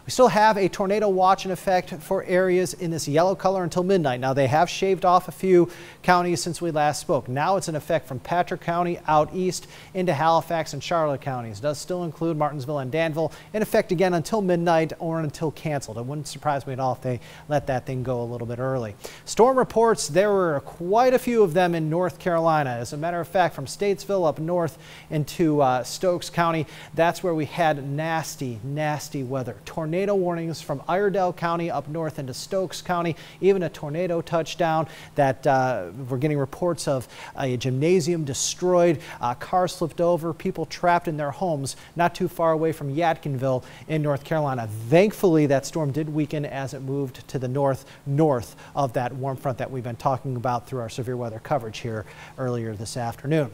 We still have a tornado watch in effect for areas in this yellow color until midnight. Now, they have shaved off a few counties since we last spoke. Now it's in effect from Patrick County out east into Halifax and Charlotte counties. It does still include Martinsville and Danville, in effect again until midnight or until canceled. It wouldn't surprise me at all if they let that thing go a little bit early. Storm reports, there were quite a few of them in North Carolina. As a matter of fact, from Statesville up north into Stokes County, that's where we had nasty, nasty weather. Tornado warnings from Iredell County up north into Stokes County, even a tornado touchdown. That we're getting reports of a gymnasium destroyed, cars flipped over, people trapped in their homes not too far away from Yadkinville in North Carolina. Thankfully, that storm did weaken as it moved to the north of that warm front that we've been talking about through our severe weather coverage here earlier this afternoon.